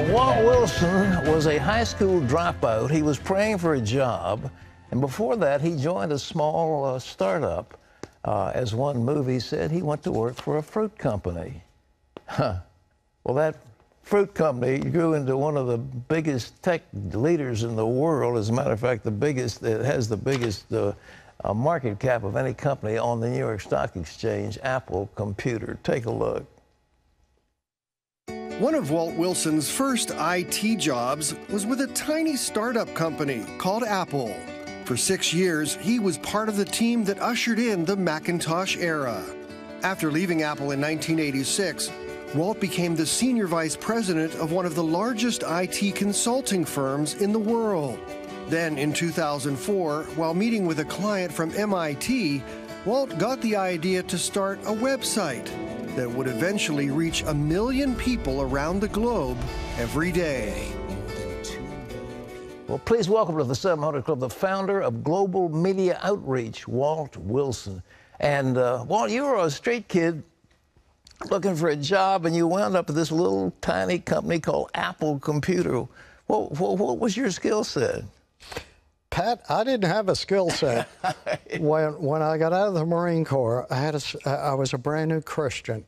Walt Wilson was a high school dropout. He was praying for a job, and before that, he joined a small startup. As one movie said, he went to work for a fruit company. Well, that fruit company grew into one of the biggest tech leaders in the world. As a matter of fact, it has the biggest market cap of any company on the New York Stock Exchange, Apple Computer. Take a look. One of Walt Wilson's first IT jobs was with a tiny startup company called Apple. For 6 years, he was part of the team that ushered in the Macintosh era. After leaving Apple in 1986, Walt became the senior vice president of one of the largest IT consulting firms in the world. Then in 2004, while meeting with a client from MIT, Walt got the idea to start a website that would eventually reach 1 million people around the globe every day. Well, please welcome to the 700 Club the founder of Global Media Outreach, Walt Wilson. And Walt, you were a street kid looking for a job, and you wound up at this little tiny company called Apple Computer. What was your skill set? Pat, I didn't have a skill set. When I got out of the Marine Corps, I was a brand new Christian.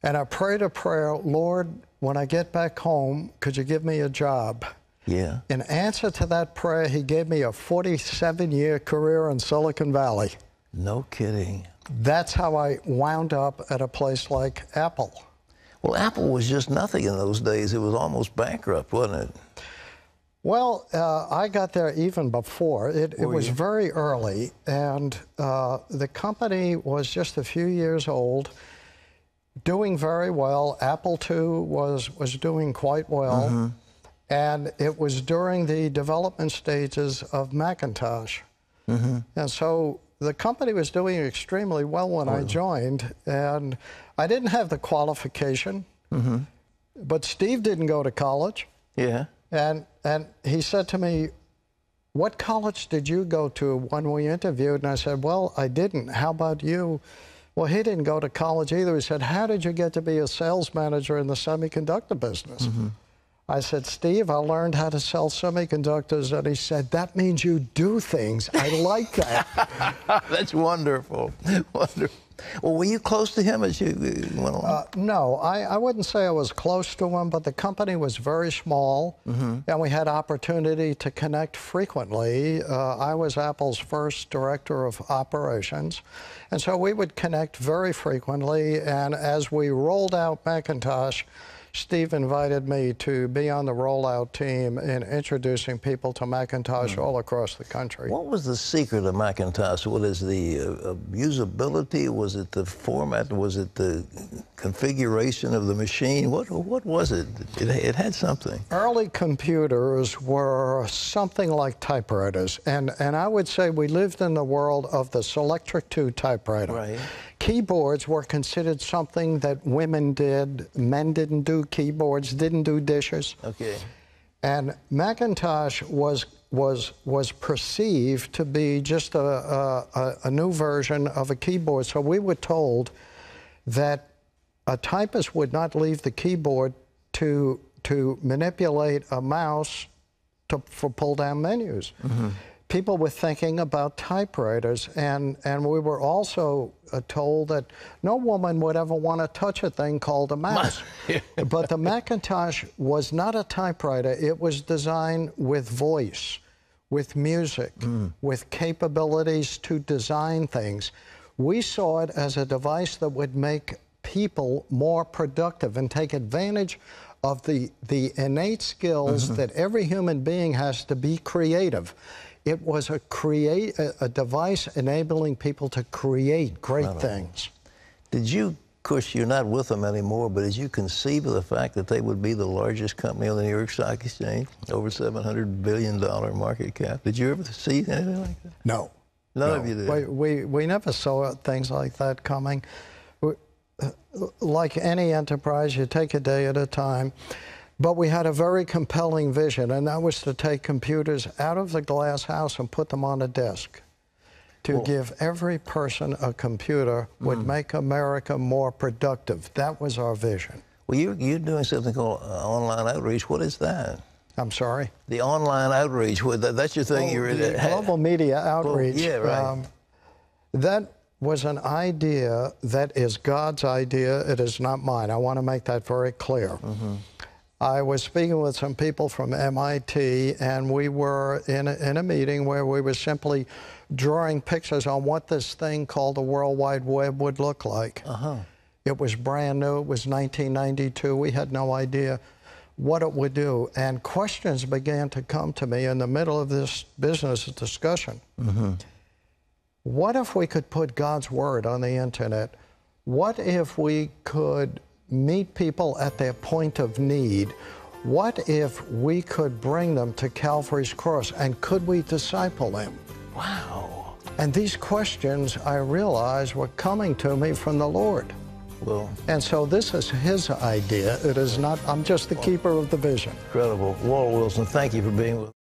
And I prayed a prayer, Lord, when I get back home, could you give me a job? Yeah. In answer to that prayer, he gave me a 47-year career in Silicon Valley. No kidding. That's how I wound up at a place like Apple. Well, Apple was just nothing in those days. It was almost bankrupt, wasn't it? Well, I got there even before. It was very early, and the company was just a few years old, doing very well. Apple II was doing quite well, and it was during the development stages of Macintosh. And so the company was doing extremely well when I joined, and I didn't have the qualification, but Steve didn't go to college. Yeah. And he said to me, what college did you go to when we interviewed? And I said, well, I didn't. How about you? Well, he didn't go to college either. He said, how did you get to be a sales manager in the semiconductor business? I said, Steve, I learned how to sell semiconductors. And he said, that means you do things. I like that. That's wonderful. Wonderful. Well, were you close to him as you went along? No, I wouldn't say I was close to him, but the company was very small, and we had opportunity to connect frequently. I was Apple's first director of operations, and so we would connect very frequently, and as we rolled out Macintosh, Steve invited me to be on the rollout team in introducing people to Macintosh all across the country. What was the secret of Macintosh? What is the usability? Was it the format? Was it the configuration of the machine? What was it? It had something. Early computers were something like typewriters, and I would say we lived in the world of the Selectric II typewriter. Right. Keyboards were considered something that women did. Men didn't do keyboards, didn't do dishes. Okay. And Macintosh was perceived to be just a new version of a keyboard. So we were told that a typist would not leave the keyboard to manipulate a mouse for pull-down menus. People were thinking about typewriters, and we were also told that no woman would ever want to touch a thing called a mouse. But the Macintosh was not a typewriter. It was designed with voice, with music, with capabilities to design things. We saw it as a device that would make people more productive and take advantage of the innate skills that every human being has to be creative. It was a device enabling people to create great things. Did you, of course, you're not with them anymore, but did you conceive of the fact that they would be the largest company on the New York Stock Exchange, over $700 billion market cap? Did you ever see anything like that? No. None of you did? We never saw things like that coming. Like any enterprise, you take a day at a time. But we had a very compelling vision, and that was to take computers out of the glass house and put them on a desk. To give every person a computer would make America more productive. That was our vision. Well, you're doing something called online outreach. What is that? I'm sorry? The online outreach. That's your thing. The global media outreach. Yeah, right. That was an idea that is God's idea. It is not mine. I want to make that very clear. Mm-hmm. I was speaking with some people from MIT, and we were in a meeting where we were simply drawing pictures on what this thing called the World Wide Web would look like. Uh-huh. It was brand new. It was 1992. We had no idea what it would do. And questions began to come to me in the middle of this business discussion. Mm-hmm. What if we could put God's Word on the internet? What if we could meet people at their point of need? What if we could bring them to Calvary's cross, and could we disciple them? Wow. And these questions, I realized, were coming to me from the Lord. Well, and so this is his idea. It is not, I'm just the keeper of the vision. Incredible. Walt Wilson, thank you for being with us.